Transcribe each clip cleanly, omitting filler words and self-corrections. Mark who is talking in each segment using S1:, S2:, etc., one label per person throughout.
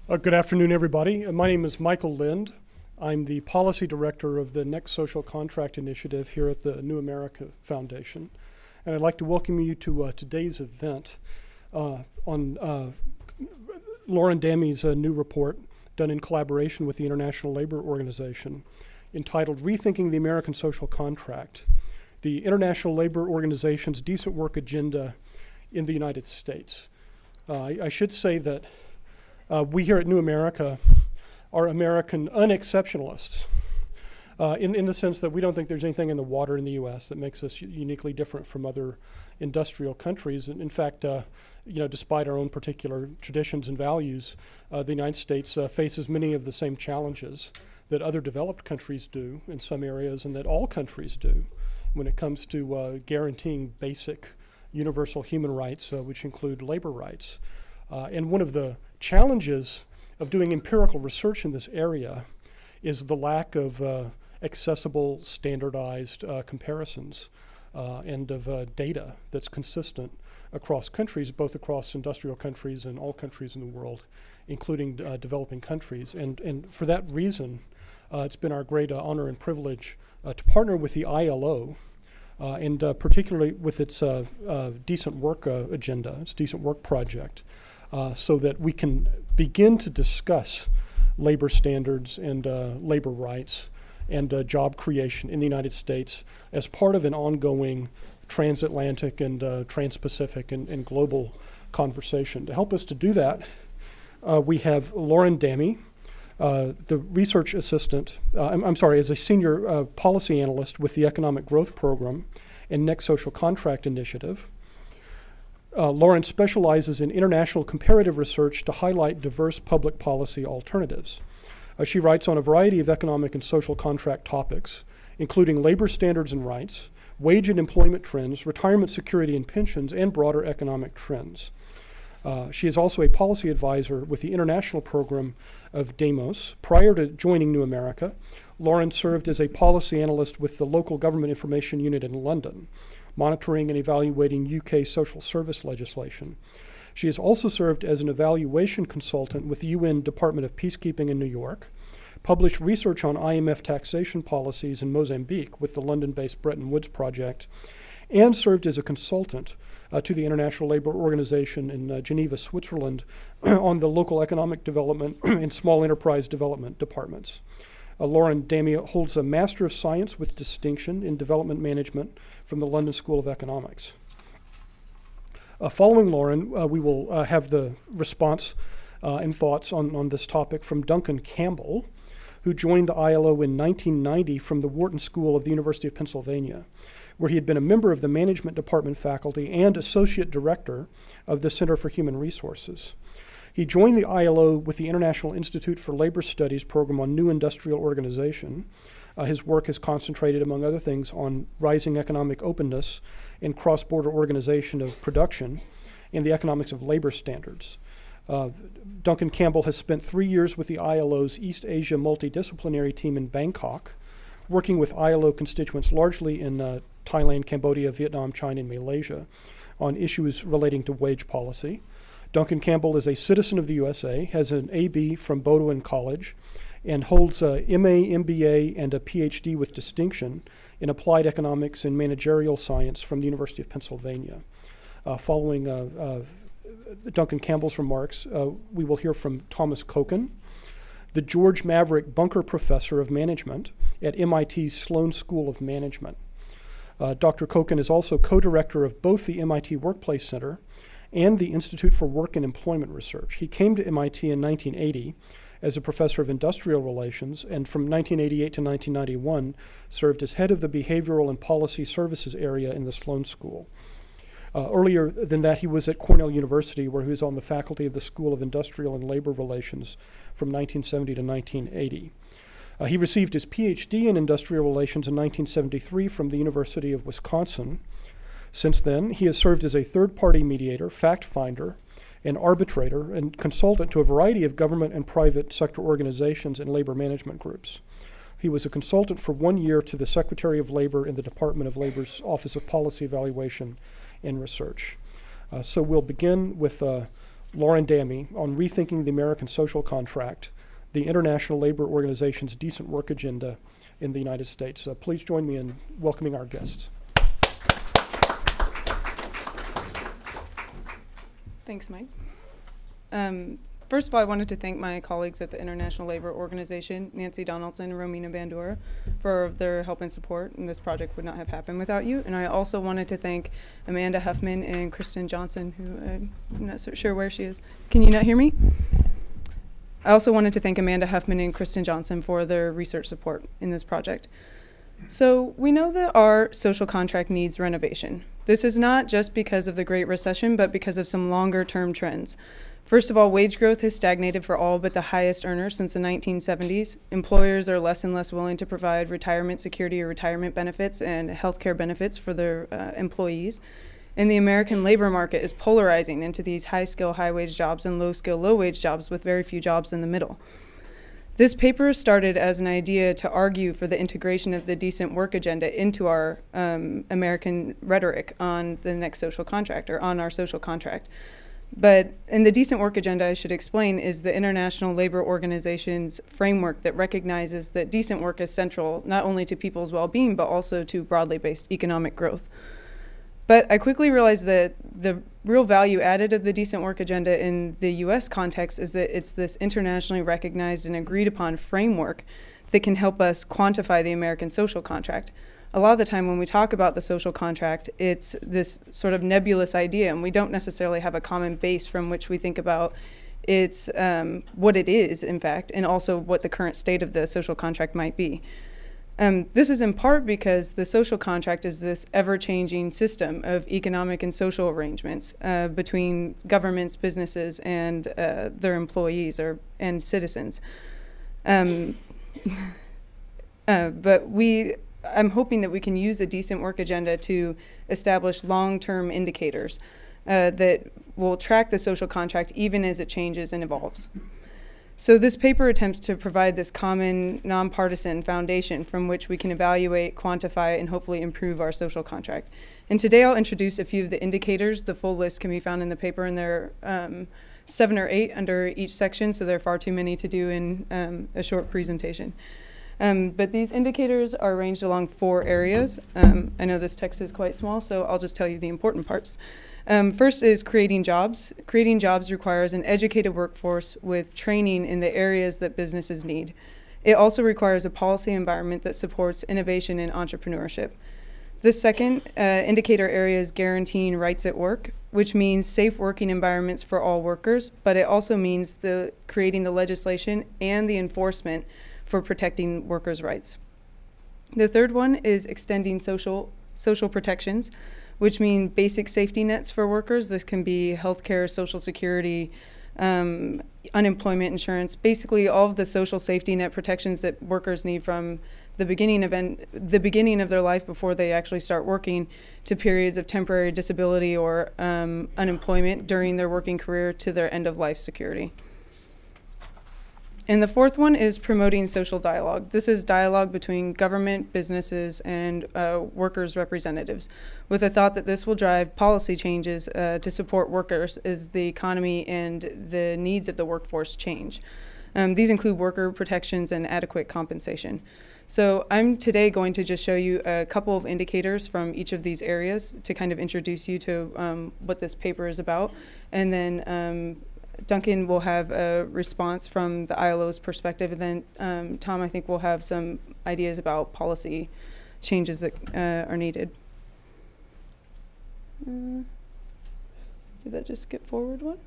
S1: Good afternoon, everybody. My name is Michael Lind. I'm the Policy Director of the Next Social Contract Initiative here at the New America Foundation. And I'd like to welcome you to today's event on Lauren Damme's new report done in collaboration with the International Labor Organization entitled Rethinking the American Social Contract, the International Labor Organization's Decent Work Agenda in the United States. I should say that we here at New America are American unexceptionalists in the sense that we don't think there's anything in the water in the U.S. that makes us uniquely different from other industrial countries. And in fact, despite our own particular traditions and values, the United States faces many of the same challenges that other developed countries do in some areas and that all countries do when it comes to guaranteeing basic universal human rights, which include labor rights. And one of the challenges of doing empirical research in this area is the lack of accessible, standardized comparisons and of data that's consistent across countries, both across industrial countries and all countries in the world, including developing countries. And for that reason, it's been our great honor and privilege to partner with the ILO and particularly with its Decent Work agenda, its Decent Work project, so that we can begin to discuss labor standards and labor rights and job creation in the United States as part of an ongoing transatlantic and trans-Pacific and global conversation. To help us to do that, we have Lauren Damme, the research assistant, as a senior policy analyst with the Economic Growth Program and Next Social Contract Initiative. Lauren specializes in international comparative research to highlight diverse public policy alternatives. She writes on a variety of economic and social contract topics, including labor standards and rights, wage and employment trends, retirement security and pensions, and broader economic trends. She is also a policy advisor with the international program of Demos. Prior to joining New America, Lauren served as a policy analyst with the Local Government Information Unit in London, monitoring and evaluating UK social service legislation. She has also served as an evaluation consultant with the UN Department of Peacekeeping in New York, published research on IMF taxation policies in Mozambique with the London-based Bretton Woods Project, and served as a consultant to the International Labor Organization in Geneva, Switzerland, on the local economic development and small enterprise development departments. Lauren Damme holds a Master of Science with distinction in Development Management from the London School of Economics. Following Lauren, we will have the response and thoughts on this topic from Duncan Campbell, who joined the ILO in 1990 from the Wharton School of the University of Pennsylvania, where he had been a member of the Management Department faculty and Associate Director of the Center for Human Resources. He joined the ILO with the International Institute for Labor Studies program on New Industrial Organization. His work is concentrated, among other things, on rising economic openness and cross-border organization of production and the economics of labor standards. Duncan Campbell has spent 3 years with the ILO's East Asia multidisciplinary team in Bangkok, working with ILO constituents largely in Thailand, Cambodia, Vietnam, China, and Malaysia on issues relating to wage policy. Duncan Campbell is a citizen of the USA, has an AB from Bowdoin College, and holds a MA, MBA, and a PhD with distinction in applied economics and managerial science from the University of Pennsylvania. Following Duncan Campbell's remarks, we will hear from Thomas Koken, the George Maverick Bunker Professor of Management at MIT's Sloan School of Management. Dr. Koken is also co-director of both the MIT Workplace Center and the Institute for Work and Employment Research. He came to MIT in 1980 as a professor of industrial relations, and from 1988 to 1991 served as head of the Behavioral and Policy Services area in the Sloan School. Earlier than that, he was at Cornell University, where he was on the faculty of the School of Industrial and Labor Relations from 1970 to 1980. He received his PhD in Industrial Relations in 1973 from the University of Wisconsin. Since then, he has served as a third-party mediator, fact finder, and arbitrator and consultant to a variety of government and private sector organizations and labor management groups. He was a consultant for 1 year to the Secretary of Labor in the Department of Labor's Office of Policy Evaluation and Research. So we'll begin with Lauren Damme, on Rethinking the American Social Contract, the International Labor Organization's Decent Work Agenda in the United States. Please join me in welcoming our guests.
S2: Thanks, Mike. First of all, I wanted to thank my colleagues at the International Labor Organization, Nancy Donaldson and Romina Bandura, for their help and support, and this project would not have happened without you. And I also wanted to thank Amanda Huffman and Kristen Johnson, who I'm not so sure where she is. Can you not hear me? I also wanted to thank Amanda Huffman and Kristen Johnson for their research support in this project. So we know that our social contract needs renovation. This is not just because of the Great Recession, but because of some longer-term trends. First of all, wage growth has stagnated for all but the highest earners since the 1970s. Employers are less and less willing to provide retirement security or retirement benefits and healthcare benefits for their employees. And the American labor market is polarizing into these high-skill, high-wage jobs and low-skill, low-wage jobs with very few jobs in the middle. This paper started as an idea to argue for the integration of the decent work agenda into our American rhetoric on the next social contract, or on our social contract. But in the decent work agenda, I should explain, is the International Labor Organization's framework that recognizes that decent work is central not only to people's well-being, but also to broadly based economic growth. But I quickly realized that the real value added of the decent work agenda in the US context is that it's this internationally recognized and agreed upon framework that can help us quantify the American social contract. A lot of the time when we talk about the social contract, it's this sort of nebulous idea, and we don't necessarily have a common base from which we think about its what it is, in fact, and also what the current state of the social contract might be. This is in part because the social contract is this ever-changing system of economic and social arrangements between governments, businesses, and their employees and citizens. But I'm hoping that we can use the decent work agenda to establish long-term indicators that will track the social contract even as it changes and evolves. So this paper attempts to provide this common, nonpartisan foundation from which we can evaluate, quantify, and hopefully improve our social contract. And today I'll introduce a few of the indicators. The full list can be found in the paper, and there are 7 or 8 under each section, so there are far too many to do in a short presentation. But these indicators are arranged along 4 areas. I know this text is quite small, so I'll just tell you the important parts. First is creating jobs. Creating jobs requires an educated workforce with training in the areas that businesses need. It also requires a policy environment that supports innovation and entrepreneurship. The second indicator area is guaranteeing rights at work, which means safe working environments for all workers, but it also means creating the legislation and the enforcement for protecting workers' rights. The third one is extending social protections, which mean basic safety nets for workers. This can be healthcare, Social Security, unemployment insurance, basically all of the social safety net protections that workers need from the beginning of their life before they actually start working to periods of temporary disability or unemployment during their working career to their end of life security. And the fourth one is promoting social dialogue. This is dialogue between government, businesses, and workers' representatives, with the thought that this will drive policy changes to support workers as the economy and the needs of the workforce change. These include worker protections and adequate compensation. So I'm today going to just show you a couple of indicators from each of these areas to kind of introduce you to what this paper is about. And then Duncan will have a response from the ILO's perspective, and then Tom, I think, will have some ideas about policy changes that are needed. Did that just skip forward one?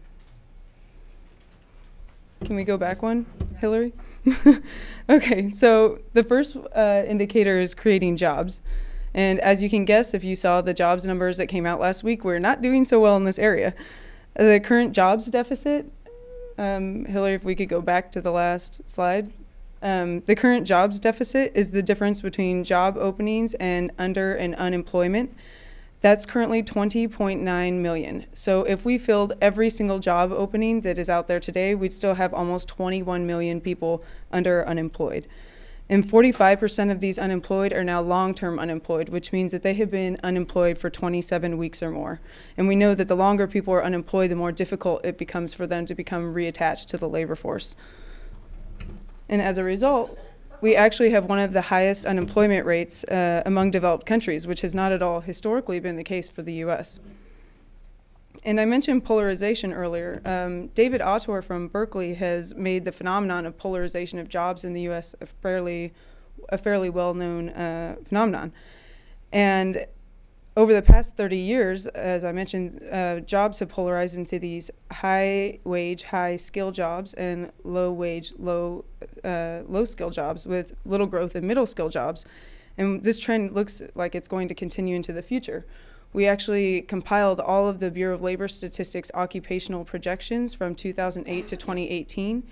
S2: Can we go back one, Hillary? Okay, so the first indicator is creating jobs. And as you can guess, if you saw the jobs numbers that came out last week, we're not doing so well in this area. The current jobs deficit, Hillary, if we could go back to the last slide. The current jobs deficit is the difference between job openings and under and unemployment. That's currently 20.9 million. So if we filled every single job opening that is out there today, we'd still have almost 21 million people under unemployed. And 45% of these unemployed are now long-term unemployed, which means that they have been unemployed for 27 weeks or more. And we know that the longer people are unemployed, the more difficult it becomes for them to become reattached to the labor force. And as a result, we actually have one of the highest unemployment rates among developed countries, which has not at all historically been the case for the US. And I mentioned polarization earlier. David Autor from Berkeley has made the phenomenon of polarization of jobs in the US a fairly well-known phenomenon. And over the past 30 years, as I mentioned, jobs have polarized into these high-wage, high-skill jobs and low-wage, low-skill jobs with little growth in middle-skill jobs. And this trend looks like it's going to continue into the future. We actually compiled all of the Bureau of Labor Statistics occupational projections from 2008 to 2018,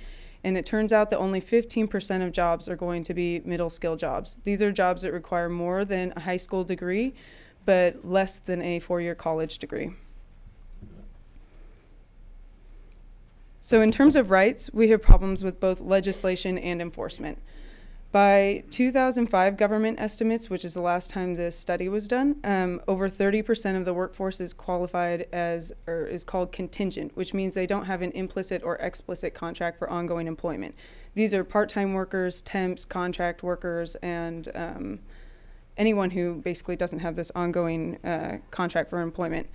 S2: and it turns out that only 15% of jobs are going to be middle-skill jobs. These are jobs that require more than a high school degree, but less than a four-year college degree. So in terms of rights, we have problems with both legislation and enforcement. By 2005 government estimates, which is the last time this study was done, over 30% of the workforce is qualified as, or is called contingent, which means they don't have an implicit or explicit contract for ongoing employment. These are part-time workers, temps, contract workers, and anyone who basically doesn't have this ongoing contract for employment.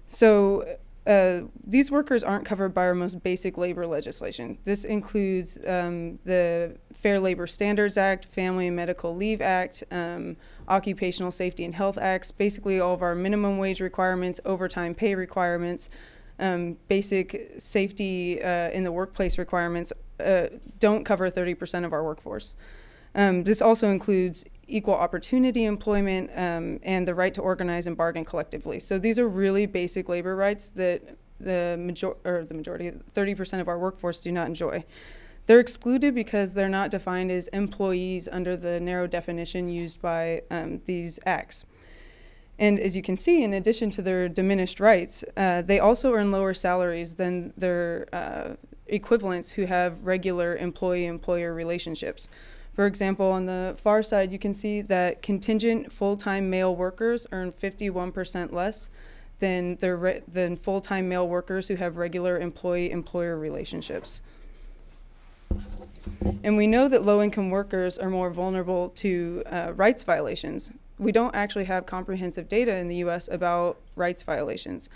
S2: So these workers aren't covered by our most basic labor legislation. This includes the Fair Labor Standards Act, Family and Medical Leave Act, Occupational Safety and Health Acts, basically all of our minimum wage requirements, overtime pay requirements, basic safety in the workplace requirements don't cover 30% of our workforce. This also includes equal opportunity employment and the right to organize and bargain collectively. So these are really basic labor rights that the majority, 30% of our workforce do not enjoy. They're excluded because they're not defined as employees under the narrow definition used by these acts. And as you can see, in addition to their diminished rights, they also earn lower salaries than their equivalents who have regular employee-employer relationships. For example, on the far side, you can see that contingent full-time male workers earn 51% less than full-time male workers who have regular employee-employer relationships. And we know that low-income workers are more vulnerable to rights violations. We don't actually have comprehensive data in the US about rights violations.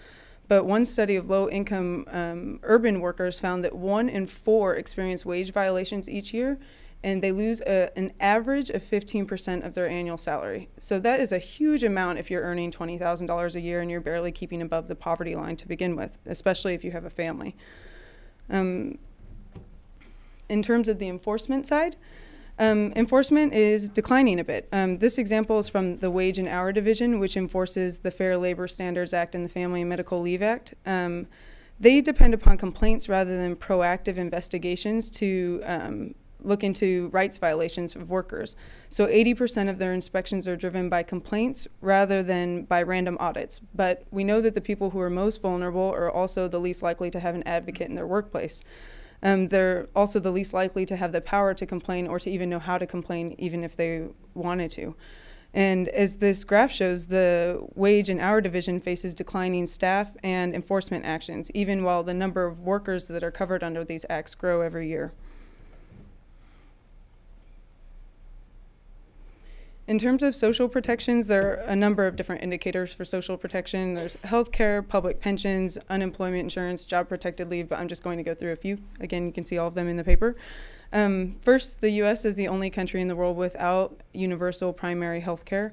S2: But one study of low-income urban workers found that 1 in 4 experience wage violations each year, and they lose an average of 15% of their annual salary. So that is a huge amount if you're earning $20,000 a year and you're barely keeping above the poverty line to begin with, especially if you have a family. In terms of the enforcement side, enforcement is declining a bit. This example is from the Wage and Hour Division, which enforces the Fair Labor Standards Act and the Family and Medical Leave Act. They depend upon complaints rather than proactive investigations to look into rights violations of workers. So 80% of their inspections are driven by complaints rather than by random audits. But we know that the people who are most vulnerable are also the least likely to have an advocate in their workplace. They're also the least likely to have the power to complain or to even know how to complain, even if they wanted to. And as this graph shows, the Wage and Hour Division faces declining staff and enforcement actions, even while the number of workers that are covered under these acts grow every year. In terms of social protections, there are a number of different indicators for social protection. There's healthcare, public pensions, unemployment insurance, job protected leave, but I'm just going to go through a few. Again, you can see all of them in the paper. First, the US is the only country in the world without universal primary healthcare.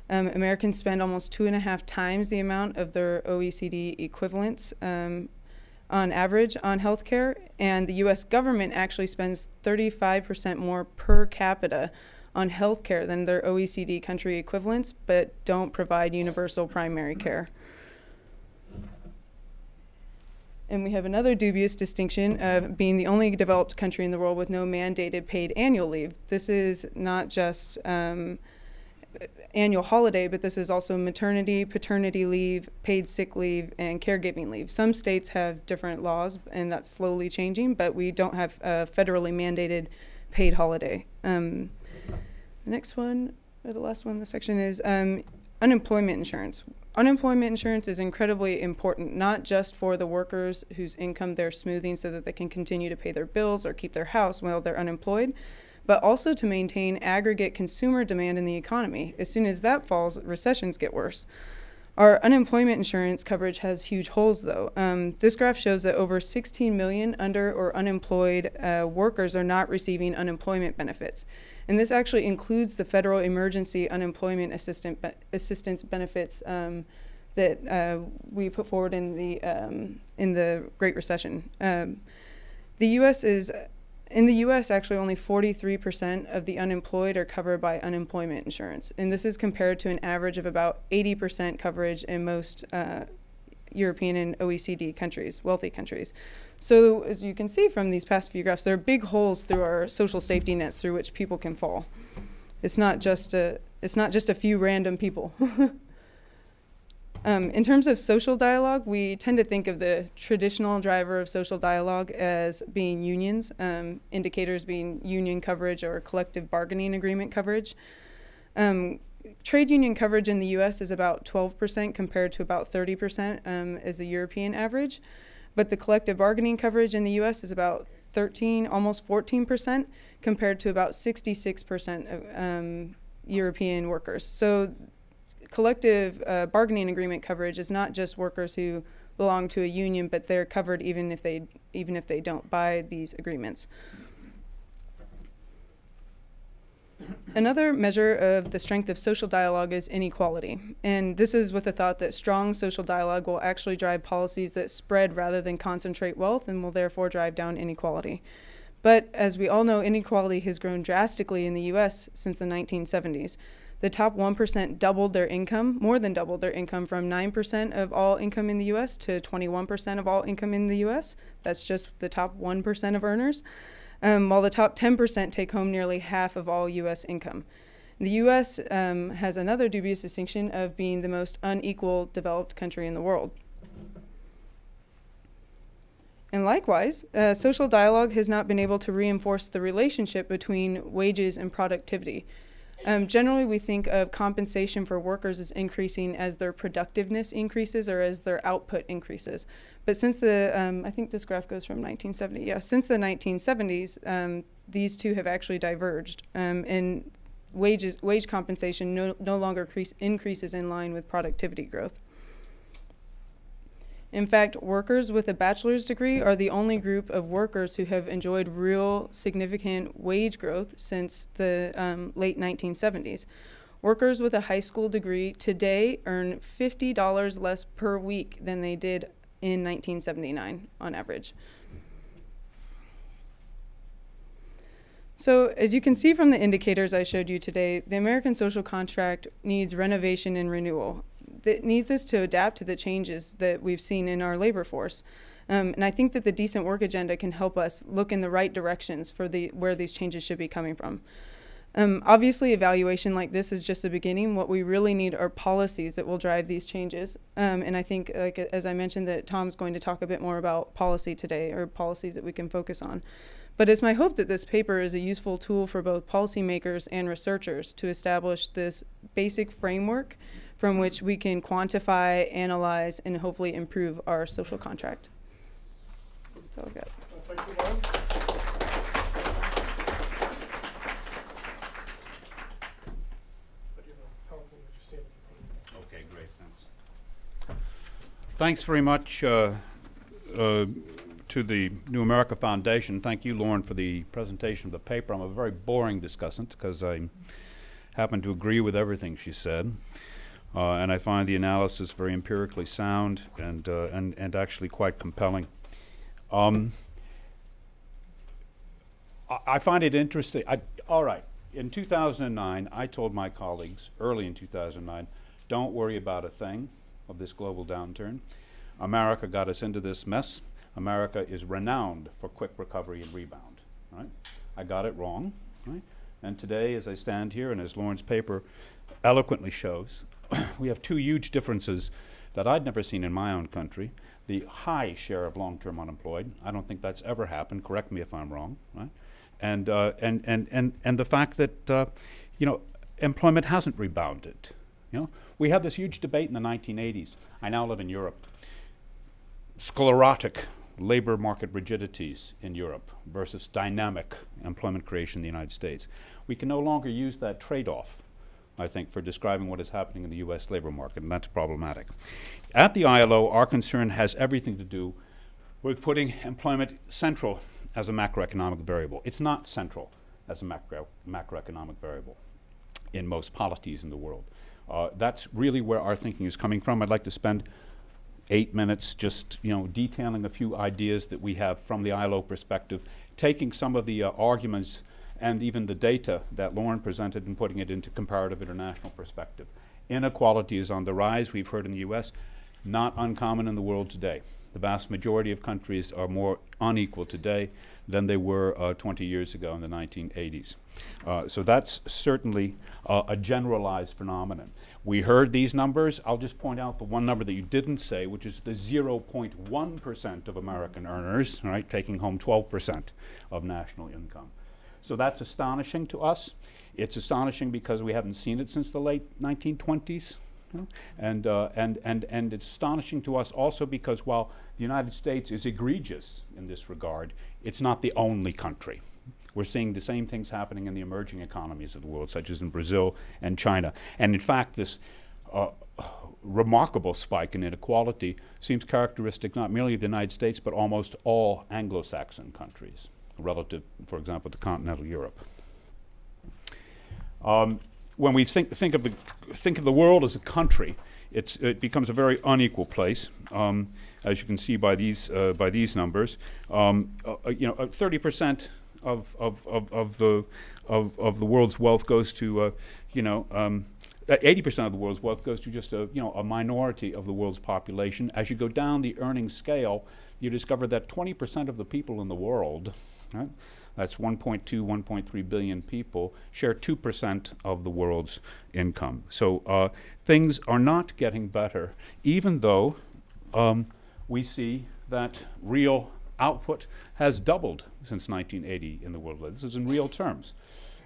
S2: Americans spend almost 2.5 times the amount of their OECD equivalents on average on healthcare, and the US government actually spends 35% more per capita on healthcare than their OECD country equivalents, but don't provide universal primary care. And we have another dubious distinction of being the only developed country in the world with no mandated paid annual leave. This is not just annual holiday, but this is also maternity, paternity leave, paid sick leave, and caregiving leave. Some states have different laws, and that's slowly changing, but we don't have a federally mandated paid holiday. The next one, or the last one in the section, is unemployment insurance. Unemployment insurance is incredibly important, not just for the workers whose income they're smoothing so that they can continue to pay their bills or keep their house while they're unemployed, but also to maintain aggregate consumer demand in the economy. As soon as that falls, recessions get worse. Our unemployment insurance coverage has huge holes, though. This graph shows that over 16 million under or unemployed workers are not receiving unemployment benefits. And this actually includes the federal emergency unemployment assistance benefits that we put forward in the Great Recession. In the U.S., actually only 43% of the unemployed are covered by unemployment insurance. And this is compared to an average of about 80% coverage in most European and OECD countries, wealthy countries. So as you can see from these past few graphs, there are big holes through our social safety nets through which people can fall. It's not just a few random people. In terms of social dialogue, we tend to think of the traditional driver of social dialogue as being unions, indicators being union coverage or collective bargaining agreement coverage. Trade union coverage in the U.S. is about 12% compared to about 30% as the European average. But the collective bargaining coverage in the U.S. is about 13, almost 14% compared to about 66% of European workers. So collective bargaining agreement coverage is not just workers who belong to a union, but they're covered even if they don't buy these agreements. Another measure of the strength of social dialogue is inequality. And this is with the thought that strong social dialogue will actually drive policies that spread rather than concentrate wealth and will therefore drive down inequality. But as we all know, inequality has grown drastically in the US since the 1970s. The top 1% doubled their income, more than doubled their income from 9% of all income in the US to 21% of all income in the US. That's just the top 1% of earners. While the top 10% take home nearly half of all U.S. income. The U.S. Has another dubious distinction of being the most unequal developed country in the world. And likewise, social dialogue has not been able to reinforce the relationship between wages and productivity. Generally, we think of compensation for workers as increasing as their productiveness increases or as their output increases. But since I think this graph goes from 1970, yeah, since the 1970s, these two have actually diverged, and wage compensation no longer increases in line with productivity growth. In fact, workers with a bachelor's degree are the only group of workers who have enjoyed real significant wage growth since the late 1970s. Workers with a high school degree today earn $50 less per week than they did in 1979 on average. So as you can see from the indicators I showed you today, the American social contract needs renovation and renewal. It needs us to adapt to the changes that we've seen in our labor force. And I think that the decent work agenda can help us look in the right directions for where these changes should be coming from. Obviously, evaluation like this is just the beginning. What we really need are policies that will drive these changes. And I think, like as I mentioned, that Tom's going to talk a bit more about policy today, or policies that we can focus on. But it's my hope that this paper is a useful tool for both policymakers and researchers to establish this basic framework from which we can quantify, analyze, and hopefully improve our social contract. That's all I've got.
S1: Thank you, Lauren.
S3: Okay, great, thanks. Thanks very much to the New America Foundation. Thank you, Lauren, for the presentation of the paper. I'm a very boring discussant because I happen to agree with everything she said. And I find the analysis very empirically sound and actually quite compelling. I find it interesting. All right, in 2009, I told my colleagues, early in 2009, don't worry about a thing of this global downturn. America got us into this mess. America is renowned for quick recovery and rebound. Right? I got it wrong. Right? And today, as I stand here, and as Lauren's paper eloquently shows, we have two huge differences that I'd never seen in my own country. The high share of long-term unemployed. I don't think that's ever happened. Correct me if I'm wrong, right? And the fact that employment hasn't rebounded. We had this huge debate in the 1980s. I now live in Europe. Sclerotic labor market rigidities in Europe versus dynamic employment creation in the United States. We can no longer use that trade-off, I think, for describing what is happening in the U.S. labor market, and that's problematic. At the ILO, our concern has everything to do with putting employment central as a macroeconomic variable. It's not central as a macroeconomic variable in most polities in the world. That's really where our thinking is coming from. I'd like to spend 8 minutes just detailing a few ideas that we have from the ILO perspective, taking some of the arguments and even the data that Lauren presented and putting it into comparative international perspective. Inequality is on the rise, we've heard in the US, not uncommon in the world today. The vast majority of countries are more unequal today than they were 20 years ago in the 1980s. So that's certainly a generalized phenomenon. We heard these numbers. I'll just point out the one number that you didn't say, which is the 0.1% of American earners, right, taking home 12% of national income. So that's astonishing to us. It's astonishing because we haven't seen it since the late 1920s. And it's astonishing to us also because while the United States is egregious in this regard, it's not the only country. We're seeing the same things happening in the emerging economies of the world, such as in Brazil and China. And in fact, this remarkable spike in inequality seems characteristic not merely of the United States, but almost all Anglo-Saxon countries, relative, for example, to continental Europe. When we think of the world as a country, it becomes a very unequal place, as you can see by these numbers. 30% of the world's wealth goes to 80% of the world's wealth goes to just a minority of the world's population. As you go down the earnings scale, you discover that 20% of the people in the world, right, that's 1.2, 1.3 billion people, share 2% of the world's income. So things are not getting better, even though we see that real output has doubled since 1980 in the world. This is in real terms.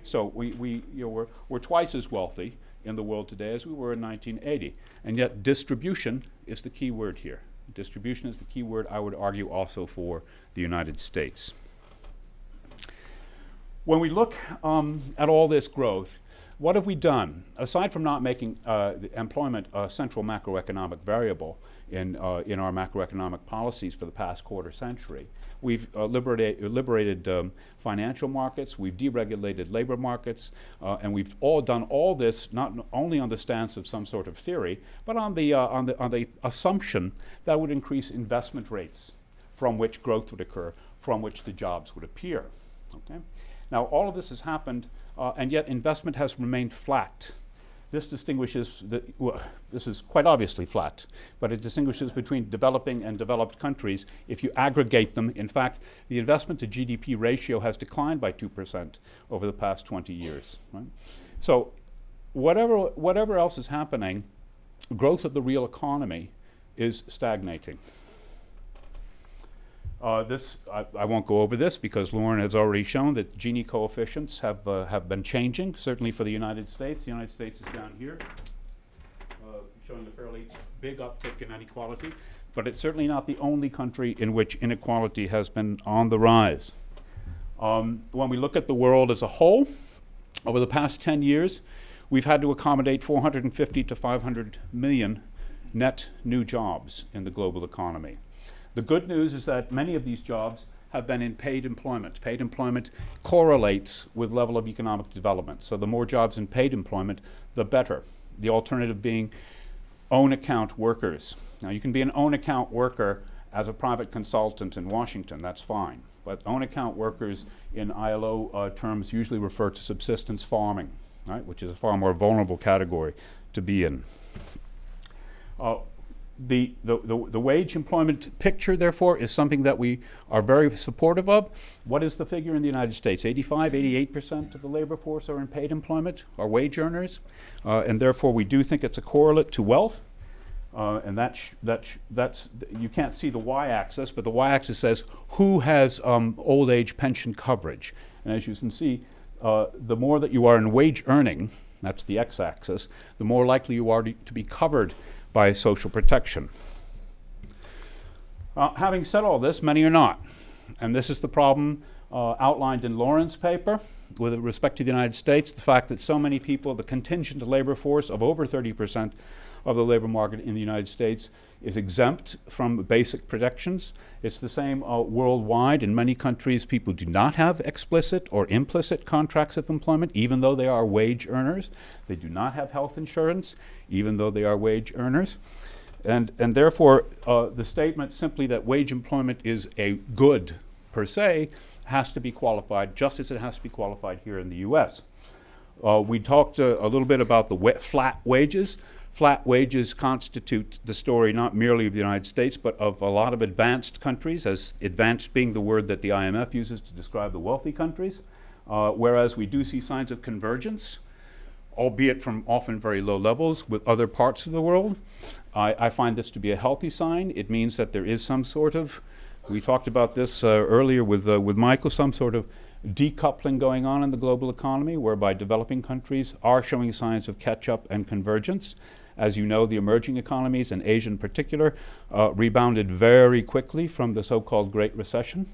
S3: So we're twice as wealthy in the world today as we were in 1980. And yet distribution is the key word here. Distribution is the key word, I would argue, also for the United States. When we look at all this growth, what have we done? Aside from not making employment a central macroeconomic variable in our macroeconomic policies for the past quarter century, we've liberated financial markets, we've deregulated labor markets, and we've all done all this not only on the stance of some sort of theory, but on the assumption that would increase investment rates from which growth would occur, from which the jobs would appear. Okay? Now, all of this has happened, and yet investment has remained flat. This distinguishes, this is quite obviously flat, but it distinguishes between developing and developed countries. If you aggregate them, in fact, the investment to GDP ratio has declined by 2% over the past 20 years. Right? So whatever else is happening, growth of the real economy is stagnating. I won't go over this because Lauren has already shown that Gini coefficients have been changing, certainly for the United States. The United States is down here, showing a fairly big uptick in inequality, but it's certainly not the only country in which inequality has been on the rise. When we look at the world as a whole, over the past 10 years, we've had to accommodate 450 to 500 million net new jobs in the global economy. The good news is that many of these jobs have been in paid employment. Paid employment correlates with level of economic development. So the more jobs in paid employment, the better. The alternative being own account workers. Now you can be an own account worker as a private consultant in Washington, that's fine. But own account workers in ILO terms usually refer to subsistence farming, right, which is a far more vulnerable category to be in. the wage employment picture, therefore, is something that we are very supportive of. What is the figure in the United States? 85, 88% of the labor force are in paid employment, are wage earners, and therefore we do think it's a correlate to wealth. And that's you can't see the y-axis, but the y-axis says who has old age pension coverage. And as you can see, the more that you are in wage earning, that's the x-axis, the more likely you are to be covered by social protection. Having said all this, many are not. And this is the problem outlined in Lauren's paper with respect to the United States, the fact that so many people, the contingent labor force of over 30% of the labor market in the United States is exempt from basic protections. It's the same worldwide. In many countries, people do not have explicit or implicit contracts of employment, even though they are wage earners. They do not have health insurance, even though they are wage earners. And therefore, the statement simply that wage employment is a good per se has to be qualified, just as it has to be qualified here in the US. We talked a little bit about the flat wages. Flat wages constitute the story not merely of the United States, but of a lot of advanced countries, as advanced being the word that the IMF uses to describe the wealthy countries, whereas we do see signs of convergence, albeit from often very low levels, with other parts of the world. I find this to be a healthy sign. It means that there is some sort of, we talked about this earlier with Michael, some sort of decoupling going on in the global economy, whereby developing countries are showing signs of catch-up and convergence. As you know, the emerging economies, and Asia in particular, rebounded very quickly from the so-called Great Recession,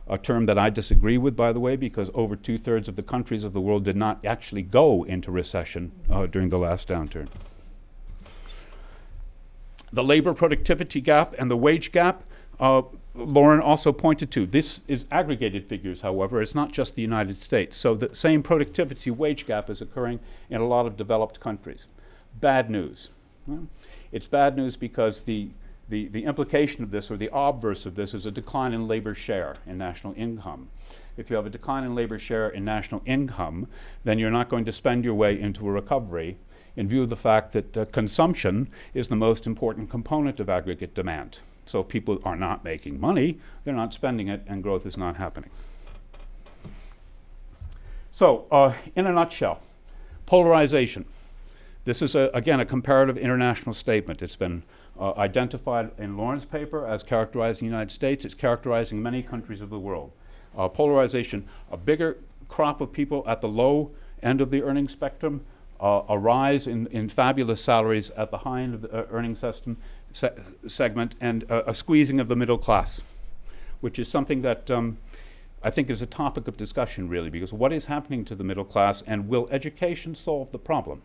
S3: a term that I disagree with, by the way, because over 2/3 of the countries of the world did not actually go into recession during the last downturn. The labor productivity gap and the wage gap, Lauren also pointed to. This is aggregated figures, however. It's not just the United States. So the same productivity wage gap is occurring in a lot of developed countries. Bad news. Well, it's bad news because the implication of this, or the obverse of this, is a decline in labor share in national income. If you have a decline in labor share in national income, then you're not going to spend your way into a recovery, in view of the fact that consumption is the most important component of aggregate demand. So if people are not making money, they're not spending it, and growth is not happening. So in a nutshell, polarization. This is, again, a comparative international statement. It's been identified in Lauren's paper as characterizing the United States. It's characterizing many countries of the world. Polarization, a bigger crop of people at the low end of the earning spectrum, a rise in fabulous salaries at the high end of the earning segment, and a squeezing of the middle class, which is something that I think is a topic of discussion, really, because what is happening to the middle class, and will education solve the problem?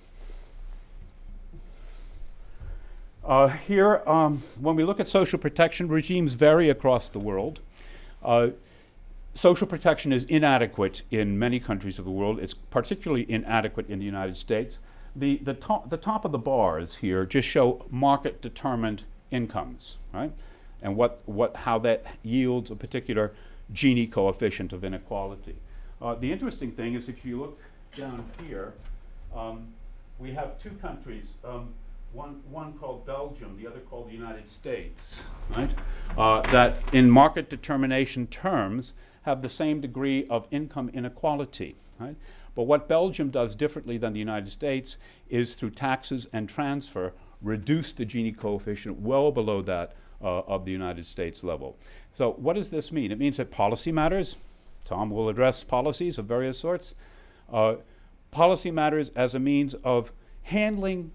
S3: Here, when we look at social protection, regimes vary across the world. Social protection is inadequate in many countries of the world. It's particularly inadequate in the United States. The top of the bars here just show market-determined incomes, right? And how that yields a particular Gini coefficient of inequality. The interesting thing is, if you look down here, we have two countries. One called Belgium, the other called the United States, right? That in market determination terms have the same degree of income inequality, right? But what Belgium does differently than the United States is, through taxes and transfer, reduce the Gini coefficient well below that of the United States level. So what does this mean? It means that policy matters. Tom will address policies of various sorts. Policy matters as a means of handling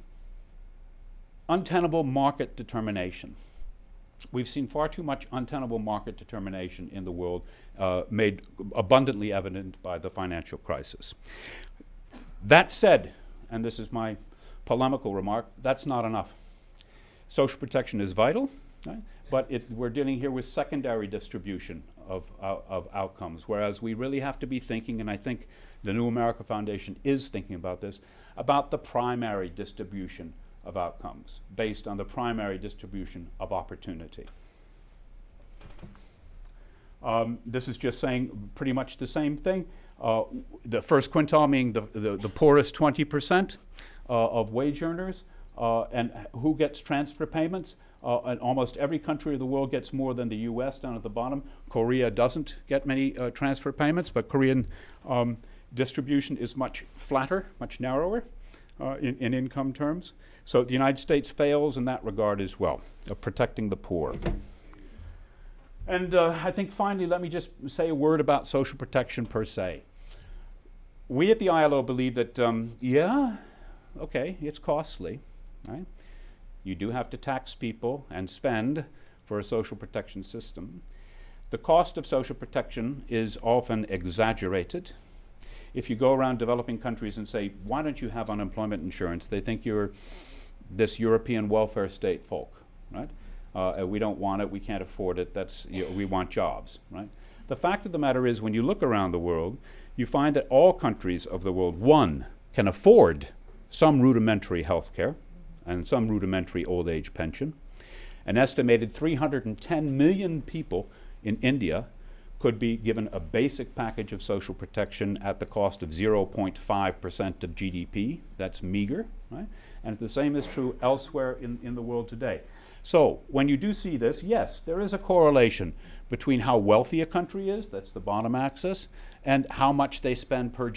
S3: untenable market determination. We've seen far too much untenable market determination in the world, made abundantly evident by the financial crisis. That said, and this is my polemical remark, that's not enough. Social protection is vital, right? But we're dealing here with secondary distribution of outcomes, whereas we really have to be thinking, and I think the New America Foundation is thinking about this, about the primary distribution of outcomes based on the primary distribution of opportunity. This is just saying pretty much the same thing. The first quintile meaning the poorest 20% of wage earners, and who gets transfer payments? And almost every country of the world gets more than the US down at the bottom. Korea doesn't get many transfer payments, but Korean distribution is much flatter, much narrower in income terms. So the United States fails in that regard as well, of protecting the poor. And I think finally, let me just say a word about social protection per se. We at the ILO believe that, yeah, okay, it's costly, right? You do have to tax people and spend for a social protection system. The cost of social protection is often exaggerated. If you go around developing countries and say, why don't you have unemployment insurance? They think you're this European welfare state folk, right? We don't want it, we can't afford it, we want jobs, right? The fact of the matter is, when you look around the world, you find that all countries of the world, one, can afford some rudimentary health care and some rudimentary old age pension. An estimated 310 million people in India could be given a basic package of social protection at the cost of 0.5% of GDP. That's meager, right? And the same is true elsewhere in the world today. So when you do see this, yes, there is a correlation between how wealthy a country is, that's the bottom axis, and how much they spend per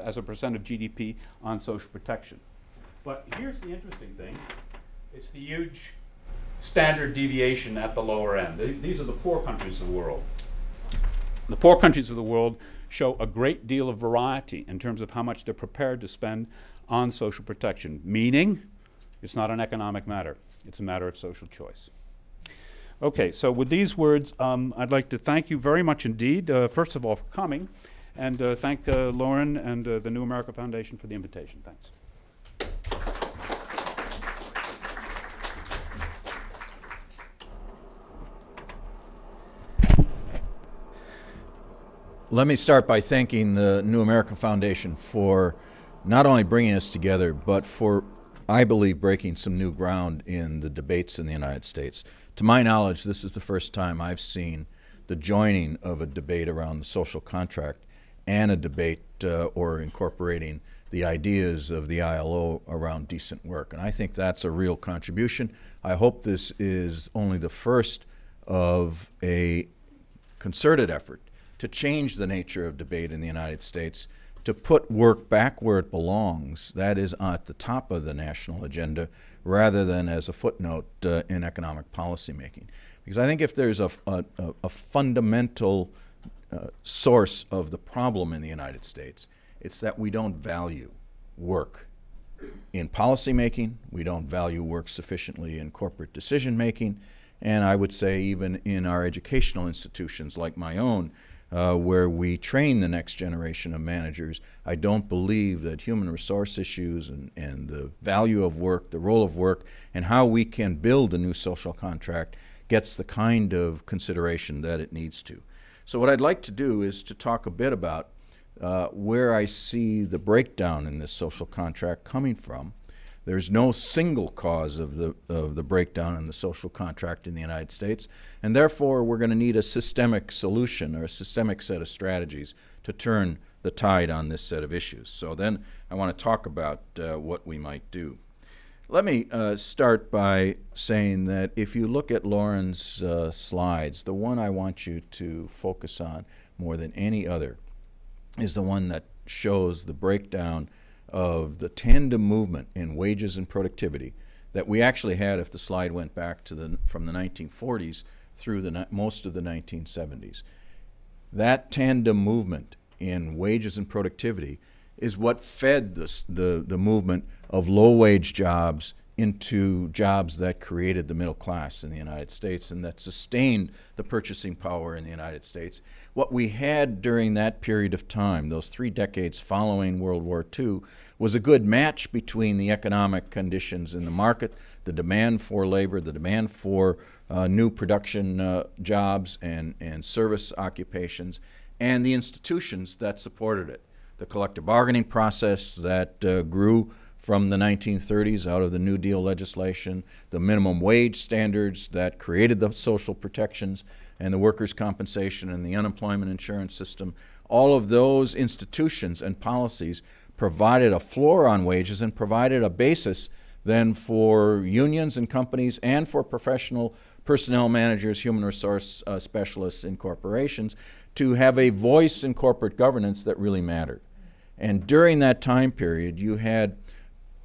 S3: as a percent of GDP on social protection. But here's the interesting thing. It's the huge standard deviation at the lower end. These are the poor countries of the world. The poor countries of the world show a great deal of variety in terms of how much they're prepared to spend on social protection, meaning it's not an economic matter. It's a matter of social choice. Okay, so with these words, I'd like to thank you very much indeed, first of all, for coming, and thank Lauren and the New America Foundation for the invitation. Thanks.
S4: Let me start by thanking the New America Foundation for not only bringing us together, but for, I believe, breaking some new ground in the debates in the United States. To my knowledge, this is the first time I've seen the joining of a debate around the social contract and a debate or incorporating the ideas of the ILO around decent work. And I think that's a real contribution. I hope this is only the first of a concerted effort to change the nature of debate in the United States, to put work back where it belongs, that is at the top of the national agenda, rather than as a footnote in economic policy making. Because I think if there's a fundamental source of the problem in the United States, it's that we don't value work in policy making, we don't value work sufficiently in corporate decision making, and I would say even in our educational institutions like my own, where we train the next generation of managers, I don't believe that human resource issues and the value of work, the role of work, and how we can build a new social contract gets the kind of consideration that it needs to. So what I'd like to do is to talk a bit about where I see the breakdown in this social contract coming from. There's no single cause of the breakdown in the social contract in the United States, and therefore we're going to need a systemic solution or a systemic set of strategies to turn the tide on this set of issues. So then I want to talk about what we might do. Let me start by saying that if you look at Lauren's slides, the one I want you to focus on more than any other is the one that shows the breakdown of the tandem movement in wages and productivity that we actually had if the slide went back to from the 1940s through most of the 1970s. That tandem movement in wages and productivity is what fed the movement of low-wage jobs into jobs that created the middle class in the United States and that sustained the purchasing power in the United States. What we had during that period of time, those 3 decades following World War II, was a good match between the economic conditions in the market, the demand for labor, the demand for new production jobs and service occupations, and the institutions that supported it. The collective bargaining process that grew from the 1930s out of the New Deal legislation, the minimum wage standards that created the social protections and the workers' compensation and the unemployment insurance system, all of those institutions and policies provided a floor on wages and provided a basis than for unions and companies and for professional personnel managers, human resource specialists in corporations to have a voice in corporate governance that really mattered. And during that time period, you had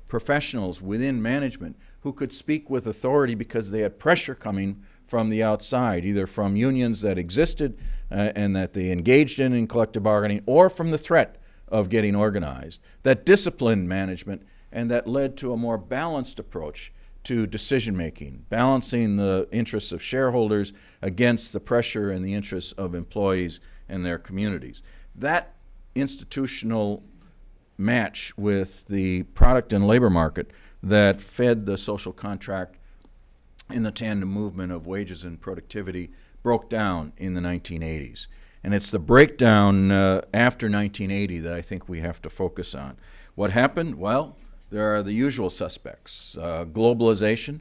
S4: professionals within management who could speak with authority because they had pressure coming from the outside, either from unions that existed and that they engaged in collective bargaining, or from the threat of getting organized, that disciplined management and that led to a more balanced approach to decision making, balancing the interests of shareholders against the pressure and the interests of employees and their communities. That institutional match with the product and labor market that fed the social contract in the tandem movement of wages and productivity broke down in the 1980s. And it's the breakdown after 1980 that I think we have to focus on. What happened? Well, there are the usual suspects. Globalization.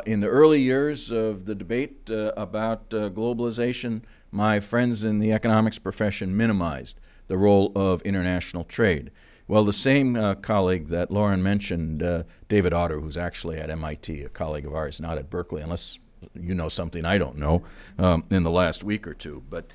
S4: In the early years of the debate about globalization, my friends in the economics profession minimized the role of international trade. Well, the same colleague that Lauren mentioned, David Otter, who's actually at MIT, a colleague of ours, not at Berkeley, unless you know something I don't know, in the last week or two. But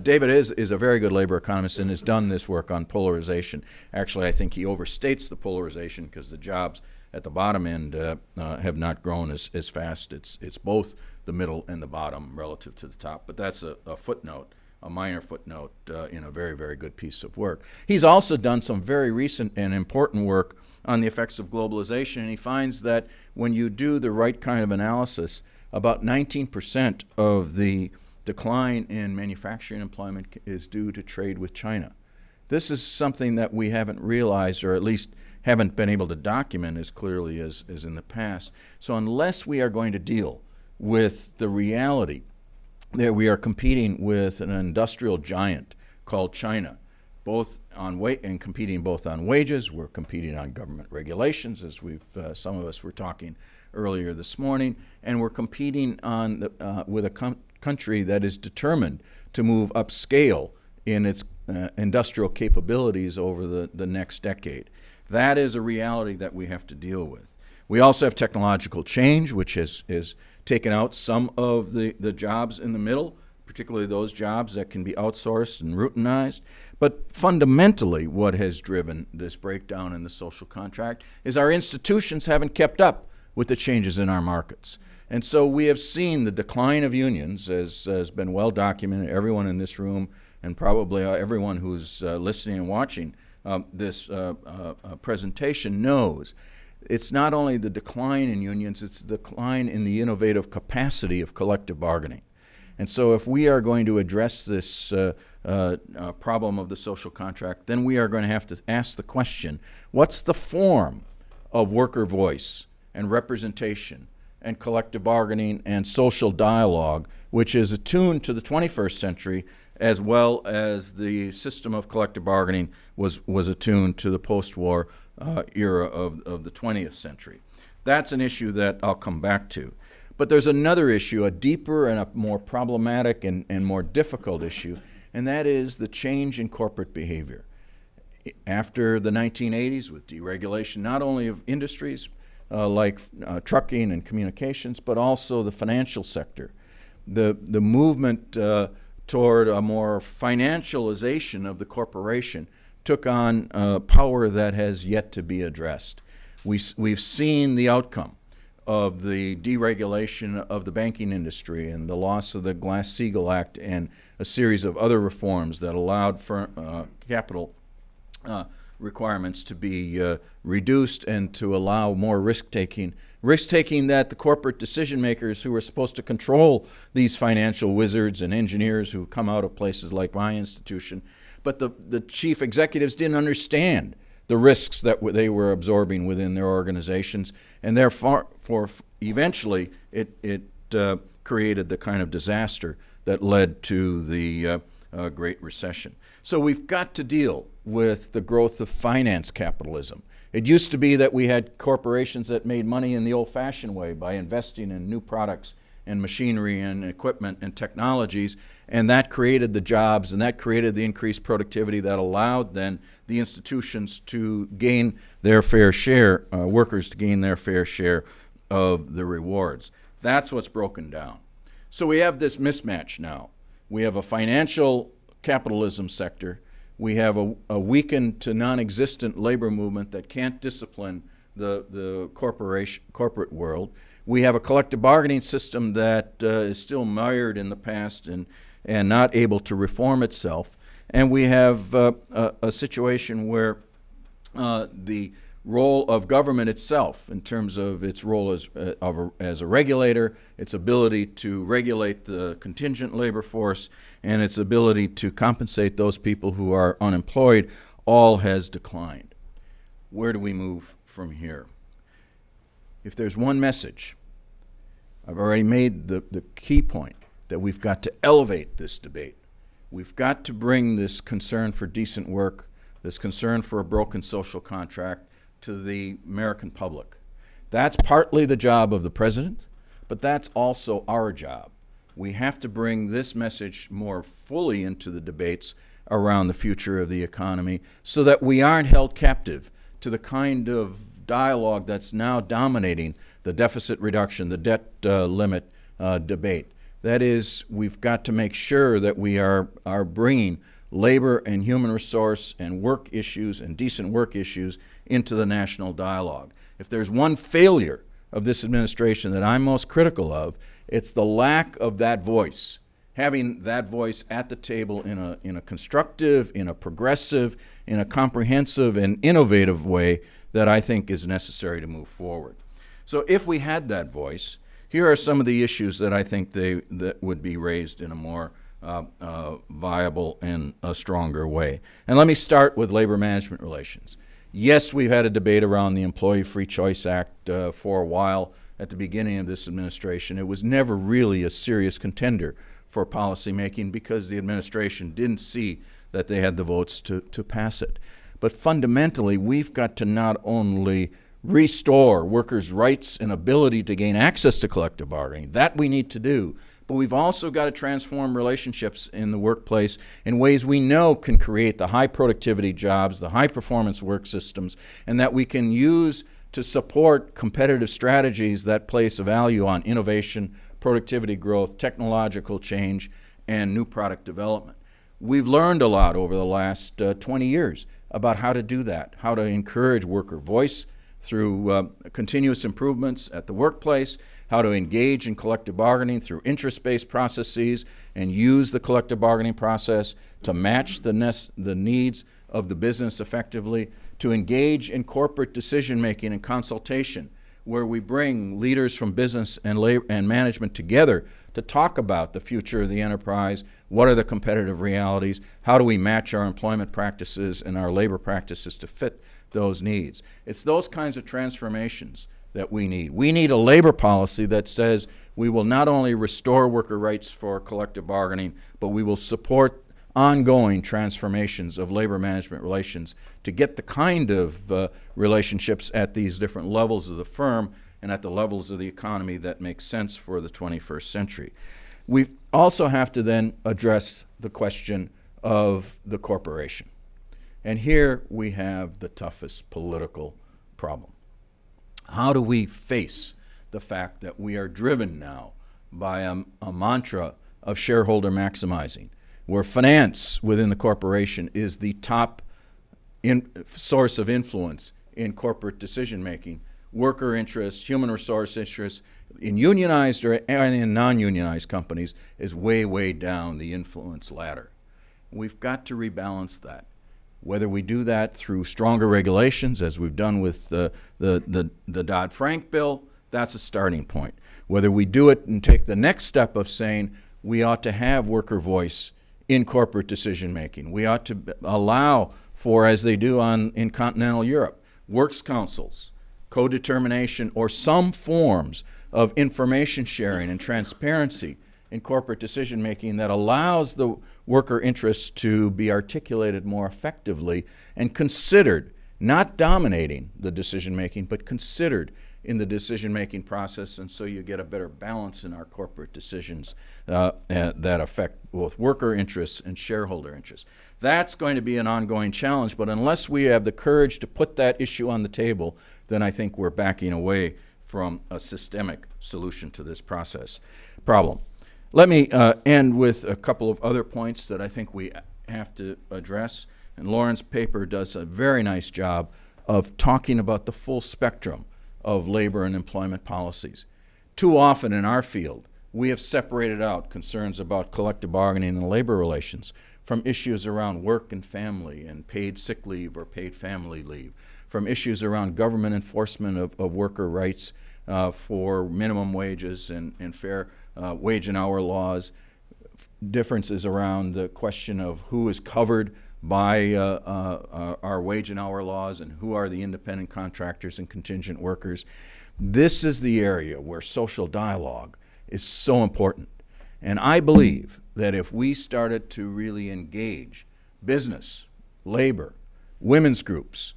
S4: David is a very good labor economist and has done this work on polarization. Actually, I think he overstates the polarization because the jobs at the bottom end have not grown as fast. It's both the middle and the bottom relative to the top. But that's a footnote, a minor footnote in a very, very good piece of work. He's also done some very recent and important work on the effects of globalization, and he finds that when you do the right kind of analysis, about 19% of the decline in manufacturing employment is due to trade with China. This is something that we haven't realized, or at least haven't been able to document as clearly as in the past. So unless we are going to deal with the reality that we are competing with an industrial giant called China, both on and competing both on wages, we're competing on government regulations, as some of us were talking earlier this morning, and we're competing on with a country that is determined to move upscale in its industrial capabilities over the next decade. That is a reality that we have to deal with. We also have technological change, which has taken out some of the jobs in the middle, particularly those jobs that can be outsourced and routinized. But fundamentally, what has driven this breakdown in the social contract is our institutions haven't kept up with the changes in our markets. And so we have seen the decline of unions, as has been well documented. Everyone in this room and probably everyone who's listening and watching this presentation knows it's not only the decline in unions, it's the decline in the innovative capacity of collective bargaining. And so if we are going to address this problem of the social contract, then we are going to have to ask the question, what's the form of worker voice and representation and collective bargaining and social dialogue which is attuned to the 21st century as well as the system of collective bargaining was attuned to the post-war era of the 20th century. That's an issue that I'll come back to. But there's another issue, a deeper and a more problematic and more difficult issue, and that is the change in corporate behavior. After the 1980s, with deregulation not only of industries like trucking and communications, but also the financial sector, the movement toward a more financialization of the corporation took on power that has yet to be addressed. We've seen the outcome of the deregulation of the banking industry and the loss of the Glass-Steagall Act and a series of other reforms that allowed for capital requirements to be reduced and to allow more risk-taking that the corporate decision makers who are supposed to control these financial wizards and engineers who come out of places like my institution, but the chief executives didn't understand the risks that they were absorbing within their organizations, and therefore eventually it created the kind of disaster that led to the Great Recession. So we've got to deal with the growth of finance capitalism. It used to be that we had corporations that made money in the old-fashioned way by investing in new products and machinery and equipment and technologies, and that created the jobs and that created the increased productivity that allowed then the institutions to gain their fair share, workers to gain their fair share of the rewards. That's what's broken down. So we have this mismatch now. We have a financial capitalism sector. We have a weakened to non-existent labor movement that can't discipline the corporate world. We have a collective bargaining system that is still mired in the past and not able to reform itself. And we have a situation where the role of government itself, in terms of its role as a regulator, its ability to regulate the contingent labor force, and its ability to compensate those people who are unemployed, all has declined. Where do we move from here? If there's one message, I've already made the key point that we've got to elevate this debate. We've got to bring this concern for decent work, this concern for a broken social contract, to the American public. That's partly the job of the president, but that's also our job. We have to bring this message more fully into the debates around the future of the economy so that we aren't held captive to the kind of dialogue that's now dominating the deficit reduction, the debt limit debate. That is, we've got to make sure that we are bringing labor and human resource and work issues and decent work issues into the national dialogue. If there's one failure of this administration that I'm most critical of, it's the lack of that voice. Having that voice at the table in a constructive, in a progressive, in a comprehensive and innovative way that I think is necessary to move forward. So if we had that voice, here are some of the issues that I think that would be raised in a more viable and a stronger way. And let me start with labor management relations. Yes, we've had a debate around the Employee Free Choice Act for a while at the beginning of this administration. It was never really a serious contender for policymaking because the administration didn't see that they had the votes to pass it. But fundamentally, we've got to not only restore workers' rights and ability to gain access to collective bargaining, that we need to do, but we've also got to transform relationships in the workplace in ways we know can create the high productivity jobs, the high performance work systems, and that we can use to support competitive strategies that place a value on innovation, productivity growth, technological change, and new product development. We've learned a lot over the last 20 years about how to do that, how to encourage worker voice through continuous improvements at the workplace, how to engage in collective bargaining through interest-based processes and use the collective bargaining process to match the needs of the business effectively, to engage in corporate decision-making and consultation, where we bring leaders from business and labor and management together to talk about the future of the enterprise, what are the competitive realities, how do we match our employment practices and our labor practices to fit those needs. It's those kinds of transformations that we need. We need a labor policy that says we will not only restore worker rights for collective bargaining, but we will support ongoing transformations of labor management relations to get the kind of relationships at these different levels of the firm and at the levels of the economy that make sense for the 21st century. We also have to then address the question of the corporation. And here we have the toughest political problem. How do we face the fact that we are driven now by a mantra of shareholder maximizing, where finance within the corporation is the top source of influence in corporate decision-making, worker interests, human resource interests, in unionized and in non-unionized companies is way, way down the influence ladder. We've got to rebalance that. Whether we do that through stronger regulations, as we've done with the Dodd-Frank bill, that's a starting point. Whether we do it and take the next step of saying we ought to have worker voice in corporate decision-making. We ought to allow for, as they do in continental Europe, works councils, co-determination, or some forms of information sharing and transparency in corporate decision-making that allows the worker interests to be articulated more effectively and considered, not dominating the decision-making, but considered in the decision-making process, and so you get a better balance in our corporate decisions that affect both worker interests and shareholder interests. That's going to be an ongoing challenge, but unless we have the courage to put that issue on the table, then I think we're backing away from a systemic solution to this problem. Let me end with a couple of other points that I think we have to address. And Lauren's paper does a very nice job of talking about the full spectrum of labor and employment policies. Too often in our field, we have separated out concerns about collective bargaining and labor relations from issues around work and family and paid sick leave or paid family leave, from issues around government enforcement of worker rights for minimum wages and fair wage and hour laws, differences around the question of who is covered by our wage and hour laws and who are the independent contractors and contingent workers. This is the area where social dialogue is so important. And I believe that if we started to really engage business, labor, women's groups,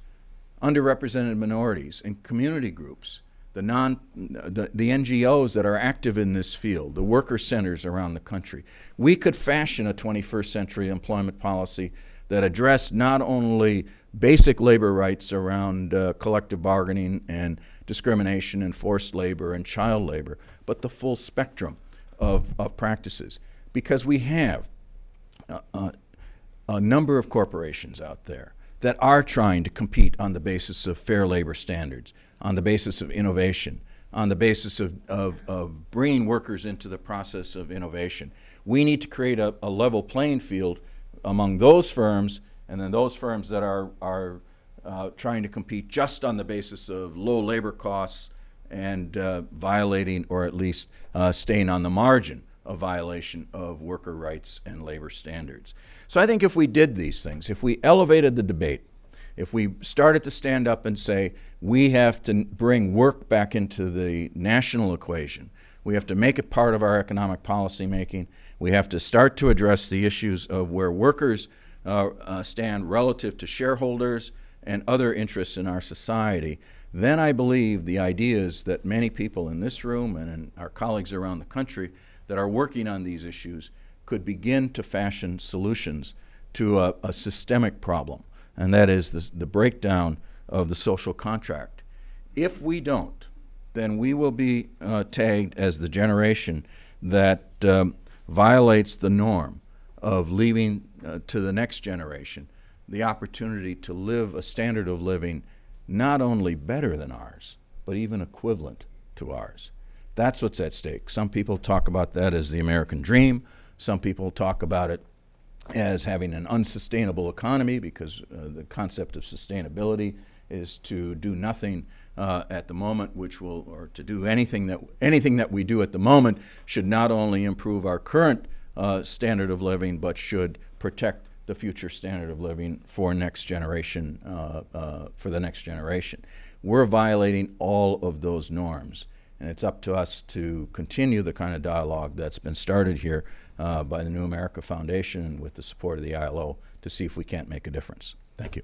S4: underrepresented minorities, and community groups, the NGOs that are active in this field, the worker centers around the country, we could fashion a 21st century employment policy that addressed not only basic labor rights around collective bargaining and discrimination and forced labor and child labor, but the full spectrum of practices. Because we have a number of corporations out there that are trying to compete on the basis of fair labor standards, on the basis of innovation, on the basis of bringing workers into the process of innovation. We need to create a level playing field among those firms and then those firms that are trying to compete just on the basis of low labor costs and violating or at least staying on the margin of violation of worker rights and labor standards. So I think if we did these things, if we elevated the debate, if we started to stand up and say we have to bring work back into the national equation, we have to make it part of our economic policy making, we have to start to address the issues of where workers stand relative to shareholders and other interests in our society, then I believe the ideas that many people in this room and in our colleagues around the country that are working on these issues could begin to fashion solutions to a systemic problem, and that is the breakdown of the social contract. If we don't, then we will be tagged as the generation that violates the norm of leaving to the next generation the opportunity to live a standard of living not only better than ours, but even equivalent to ours. That's what's at stake. Some people talk about that as the American dream. Some people talk about it as having an unsustainable economy because the concept of sustainability is to do nothing at the moment, or to do anything that we do at the moment should not only improve our current standard of living, but should protect the future standard of living for next generation, for the next generation. We're violating all of those norms, and it's up to us to continue the kind of dialogue that's been started here by the New America Foundation and with the support of the ILO to see if we can't make a difference. Thank you.